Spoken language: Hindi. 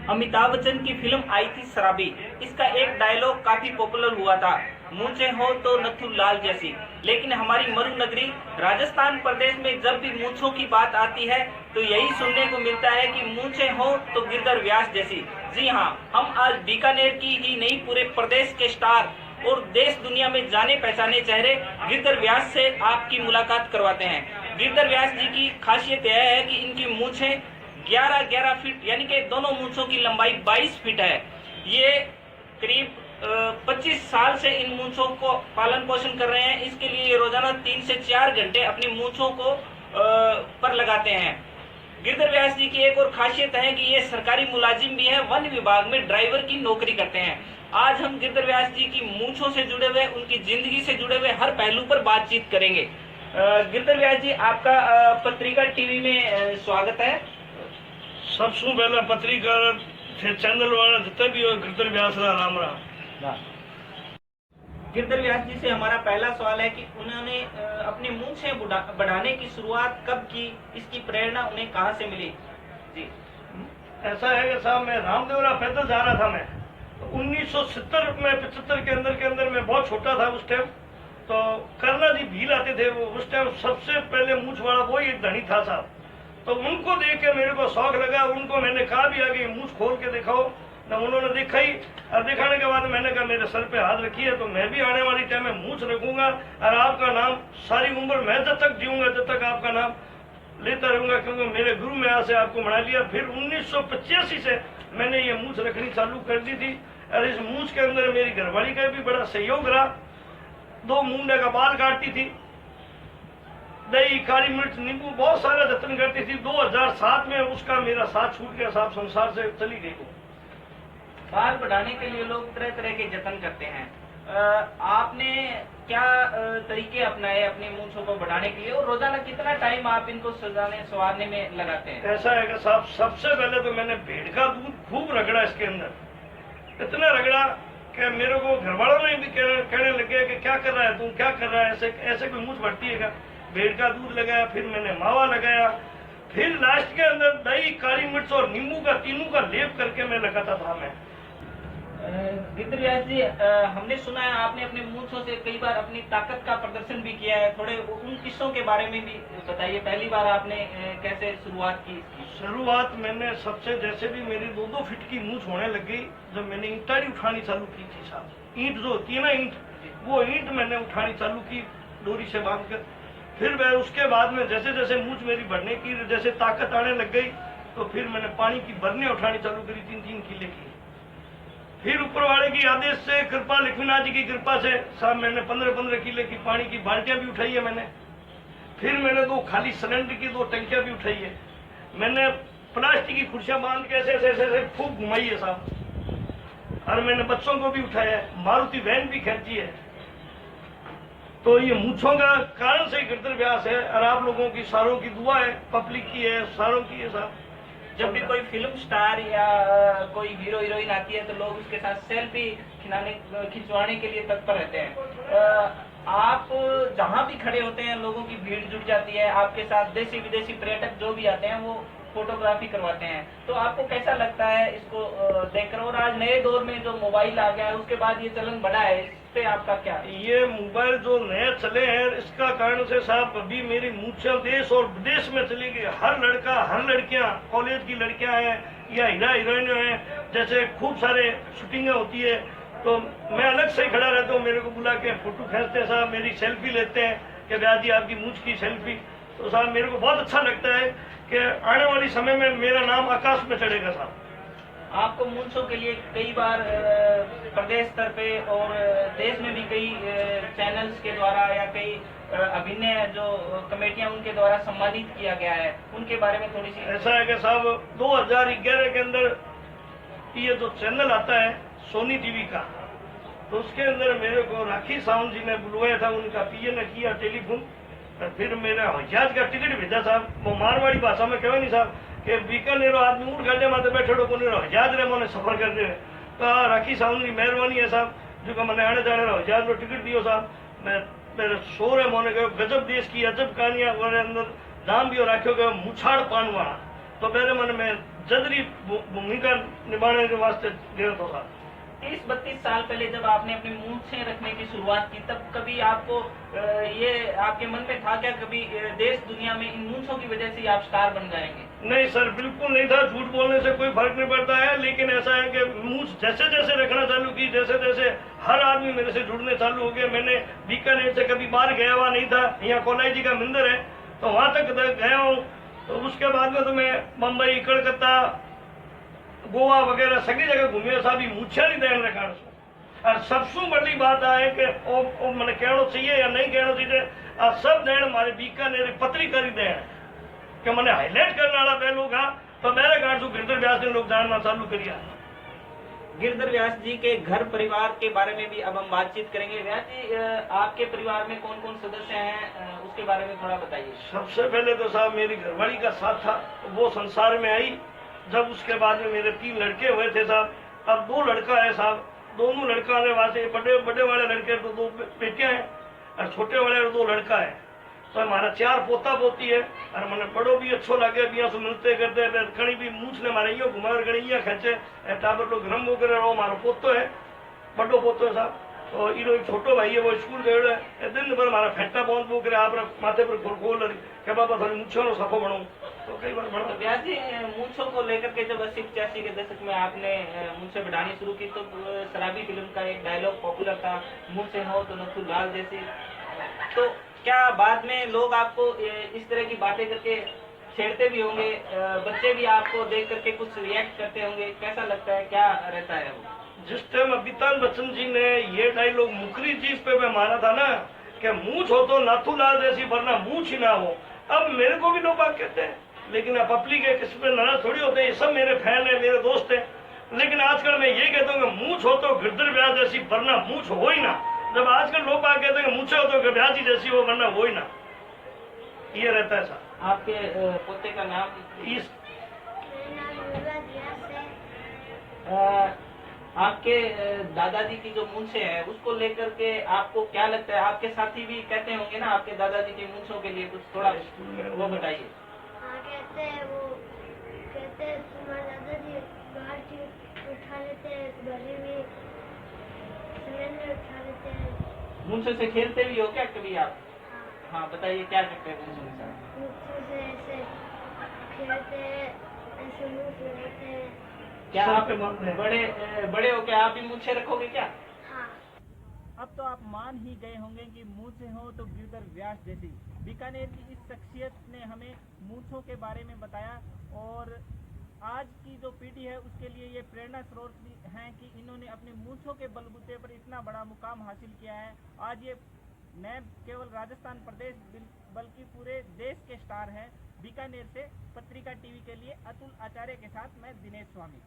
अमिताभ बच्चन की फिल्म आई थी शराबी। इसका एक डायलॉग काफी पॉपुलर हुआ था, मूंछें हो तो नथु लाल जैसी। लेकिन हमारी मरु नगरी राजस्थान प्रदेश में जब भी मूंछों की बात आती है तो यही सुनने को मिलता है कि मूंछें हो तो गिरधर व्यास जैसी। जी हाँ, हम आज बीकानेर की ही नहीं पूरे प्रदेश के स्टार और देश दुनिया में जाने पहचाने चेहरे गिरधर व्यास से आपकी मुलाकात करवाते हैं। गिरधर व्यास जी की खासियत यह है कि इनकी मूंछें 11-11 फीट यानी कि दोनों मूंछों की लंबाई 22 फीट है। ये करीब 25 साल से इन मूंछों को पालन पोषण कर रहे हैं। इसके लिए ये रोजाना 3 से 4 घंटे अपनी मूंछों को पर लगाते हैं। गिरधर व्यास जी की एक और खासियत है कि ये सरकारी मुलाजिम भी है, वन विभाग में ड्राइवर की नौकरी करते हैं। आज हम गिरधर व्यास जी की मूंछों से जुड़े हुए, उनकी जिंदगी से जुड़े हुए हर पहलू पर बातचीत करेंगे। गिरधर व्यास जी, आपका पत्रिका टीवी में स्वागत है। सबसे पहला पत्रिकार चैनल वाला जितना भी हो गिरधर व्यास राम राम। गिरधर व्यास जी से हमारा पहला सवाल है कि उन्होंने अपनी मूंछें बढ़ाने की शुरुआत कब की, इसकी प्रेरणा उन्हें कहां से मिली? जी, ऐसा है कि साहब, मैं रामदेवरा पैदल जा रहा था। मैं तो 1970 में 75 के अंदर मैं बहुत छोटा था उस टाइम। तो करना जी भील आते थे वो, उस टाइम सबसे पहले मूंछ वाला वो ही धनी था साहब। तो उनको देख के मेरे को शौक लगा। उनको मैंने कहा भी आगे मूंछ खोल के दिखाओ ना, उन्होंने देखा ही। और दिखाने के बाद मैंने कहा मेरे सर पे हाथ रखिए तो मैं भी आने वाली टाइम में मूंछ रखूंगा और आपका नाम सारी उम्र मैं जब तक जीऊंगा जब तक आपका नाम लेता रहूंगा, क्योंकि मेरे गुरु में यहाँ से आपको बना लिया। फिर 1985 से मैंने ये मूंछ रखनी चालू कर दी थी और इस मूंछ के अंदर मेरी घरवाली का भी बड़ा सहयोग रहा। 2 मुंडे का बाल काटती थी, दही, काली मिर्च, नींबू बहुत सारा जतन करती थी। 2007 में उसका मेरा साथ छूट गया साहब, संसार से चली गई वो। बाल बढ़ाने के लिए लोग तरह तरह के जतन करते हैं। आपने क्या तरीके अपनाए अपनी मूंछों को बढ़ाने के लिए, और रोजाना कितना टाइम आप इनको सजाने संवारने में लगाते हैं? ऐसा है कि साहब, सबसे पहले तो मैंने भेड़ का दूध खूब रगड़ा इसके अंदर। इतना रगड़ा कि मेरे को घर वालों ने भी कहने लगे कि क्या कर रहा है तू, क्या कर रहा है, ऐसे कोई मूंछ बढ़ती है क्या? भेड़ का दूध लगाया, फिर मैंने मावा लगाया, फिर लास्ट के अंदर दही, काली मिर्च और नींबू का तीनों का लेप करके मैं लगाता था। मैं गिरधर व्यास जी, हमने सुना है आपने अपने मूंछों से कई बार अपनी ताकत का प्रदर्शन भी किया है। थोड़े उन किस्सों के बारे में भी बताइए। पहली बार आपने कैसे शुरुआत की इसकी? शुरुआत मैंने सबसे, जैसे भी मेरी 2-2 फीट की मूंछ होने लग गई जब मैंने ईंटाड़ी उठानी चालू की थी साहब। ईंट जो होती है ना, ईंट, वो ईंट मैंने उठानी चालू की डोरी से बांध कर। फिर मैं उसके बाद में जैसे जैसे मूंछ मेरी बढ़ने की, जैसे ताकत आने लग गई, तो फिर मैंने पानी की बरने उठानी चालू करी 3-3 किले की। फिर ऊपर वाले की आदेश से, कृपा, लक्ष्मीनाथ जी की कृपा से साहब, मैंने 15-15 किले की पानी की बाल्टियां भी उठाई है मैंने। फिर मैंने 2 खाली सिलेंडर की 2 टंकियां भी उठाई है। मैंने प्लास्टिक की कुर्सियां बांध के ऐसे ऐसे ऐसे खूब घुमाई है साहब। और मैंने बच्चों को भी उठाया है, मारुति वैन भी खींची है। तो ये मूंछों का कारण से गिरधर व्यास है, और आप लोगों की सारों की दुआ है, पब्लिक की है, सारों की है साहब। जब भी कोई फिल्म स्टार या कोई हीरो हीरोइन आती है तो लोग उसके साथ सेल्फी खिंचवाने के लिए तत्पर रहते हैं। आप जहाँ भी खड़े होते हैं लोगों की भीड़ जुट जाती है, आपके साथ देशी विदेशी पर्यटक जो भी आते हैं वो फोटोग्राफी करवाते हैं। तो आपको कैसा लगता है इसको देखकर? और आज नए दौर में जो मोबाइल आ गया है उसके बाद ये चलन बढ़ा है, इससे आपका क्या? ये मोबाइल जो नए चले हैं इसका कारण से साहब अभी मेरी मूंछें देश और विदेश में चली गई। हर लड़का, हर लड़कियां, कॉलेज की लड़कियां हैं या हीरा हीरोइन हैं, जैसे खूब सारे शूटिंगें होती है तो मैं अलग से ही खड़ा रहता हूँ। मेरे को बुला के फोटो खींचते हैं साहब, मेरी सेल्फी लेते हैं कि व्यास जी आपकी मूंछ की सेल्फी। तो साहब मेरे को बहुत अच्छा लगता है कि आने वाली समय में मेरा नाम आकाश में चढ़ेगा साहब। आपको मूंछों के लिए कई बार प्रदेश स्तर पे और देश में भी कई चैनल्स के द्वारा या कई अभिनय जो कमेटियां उनके द्वारा सम्मानित किया गया है, उनके बारे में थोड़ी सी। ऐसा है कि साहब 2011 के अंदर ये जो चैनल आता है सोनी टीवी का, तो उसके अंदर मेरे को राखी सावंत जी ने बुलवाया था, उनका पीए ने किया टेलीफोन। फिर मेरा हजाज का टिकट भेजा साहब, वो मारवाड़ी भाषा में कहे नहीं साहब कि बीकानेर आदमी ऊँट गाड़े माते बैठे हजाज रे मैंने सफर कर रहे हैं। तो राखी सावंत की मेहरबानी है साहब जो मैंने आने जाने हजाज रो टिकट दियो साहब। मैं मेरे शोर है मोने कहो गजब देश की अजब कहानियां, अंदर नाम भी रखो गयो मुछाड़ पानवाणा। तो मेरे मन में जदरी भूमिका निभाने के वास्ते गया तो था। 30-32 साल पहले जब आपने अपनी मूंछें रखने की शुरुआत की, तब कभी आपको ये आपके मन में था क्या कभी देश दुनिया में इन मूंछों की वजह से आप स्टार बन जाएंगे? नहीं सर, बिल्कुल नहीं था। झूठ बोलने से कोई फर्क नहीं पड़ता है, लेकिन ऐसा है कि मूंछ जैसे जैसे रखना चालू की, जैसे जैसे हर आदमी मेरे से जुड़ने चालू हो गया। मैंने बीकानेर से कभी बाहर गया हुआ नहीं था, यहाँ कोलाई जी का मंदिर है तो वहां तक गया हूँ। तो उसके बाद में तो मैं मुंबई, कलकत्ता, गोवा वगैरह सभी जगह घूमियो साहब, मूछा नहीं देने रखा। और सबसे बड़ी बात है कि मैंने कहना चाहिए या नहीं कहना चाहिए, आ सब देन हमारे बीकानेर पत्रिकारी देन कि मैंने हाईलाइट करने वाला पहलू का, तो मेरे गांव से गिरधर व्यास ने लोग जानना चालू करिया। गिरधर व्यास जी के घर परिवार के बारे में भी अब हम बातचीत करेंगे। व्यास जी, आपके परिवार में कौन कौन सदस्य हैं, उसके बारे में थोड़ा बताइए। सबसे पहले तो साहब मेरी घरवाली का साथ था, वो संसार में आई जब। उसके बाद में मेरे 3 लड़के हुए थे साहब। अब 2 लड़का है साहब। दोनों लड़का ने वहां से बड़े वाले लड़के तो 2 बेटियां हैं और छोटे वाले 2 लड़का है। तो हमारा 4 पोता पोती है। और मैंने बड़ो भी अच्छो लगे, बिया से मिलते करते कहीं भी मूछ ने मारे यो घुमा कहीं खेचे टाबर लोग रम वगैरह रहो। हमारा पोतो है, बड़ो पोतो है साहब। तो इनो एक छोटो भाई है, वो स्कूल गए है। दिन भर हमारा फेंटा पहुंच वो करे आप माथे पर खोल के बाबा थोड़ी मूछों नो सफो बनो। तो कई बार बनो। व्यास जी, मूंछों को लेकर के जब 80-85 के दशक में आपने मूंछें बढ़ानी शुरू की, तो शराबी फिल्म का एक डायलॉग पॉपुलर था, मूंछें हो तो नथु लाल जैसी। तो क्या बाद में लोग आपको इस तरह की बातें करके छेड़ते भी होंगे, बच्चे भी आपको देख करके कुछ रिएक्ट करते होंगे, कैसा लगता है, क्या रहता है वो? जिस टाइम अमिताभ बच्चन जी ने ये डायलॉग मुकरी चीज पे मारा था ना कि मूछ हो तो नाथू लाल जैसी, वरना मूछ ही ना हो, अब मेरे को भी लोग बात कहते हैं। लेकिन अब पब्लिक है, किसी पे नाराज थोड़ी होते हैं, ये सब मेरे फैन है, मेरे दोस्त है। लेकिन आजकल मैं ये कहता हूँ कि मूछ हो तो गिरधर व्यास जैसी, वरना मूछ हो ही ना। जब आजकल लोग बात कहते हैं मूछे हो तो व्यास जी जैसी हो, वरना हो ही ना, ये रहता है साहब। आपके पोते का नाम? इस आपके दादाजी की जो मूंछें हैं उसको लेकर के आपको क्या लगता है? आपके साथी भी कहते होंगे ना आपके दादाजी की मूंछों के लिए कुछ, थोड़ा वो बताइए। हाँ, कहते हैं तुम्हारे दादाजी बाहर उठा लेते हैं, घरे में सिलेंडर उठा लेते हैं। मूंछों से खेलते भी हो क्या कभी आप? हाँ, हाँ, बताइए क्या करते हैं मूंछों के साथ? मुझसे से ऐसे खेलते हैं, ऐसे मुंह फेरते हैं। क्या सर आप पे मारते हैं। बड़े हो क्या आप भी मूंछें रखोगे क्या? हाँ, अब तो आप मान ही गए होंगे कि मूंछें हो तो गिरधर व्यास जैसी। बीकानेर की इस शख्सियत ने हमें मूंछों के बारे में बताया, और आज की जो पीढ़ी है उसके लिए ये प्रेरणा स्रोत भी हैं कि इन्होंने अपने मूंछों के बलबूते पर इतना बड़ा मुकाम हासिल किया है। आज ये न केवल राजस्थान प्रदेश बल्कि पूरे देश के स्टार हैं। बीकानेर से पत्रिका टीवी के लिए अतुल आचार्य के साथ मैं दिनेश स्वामी।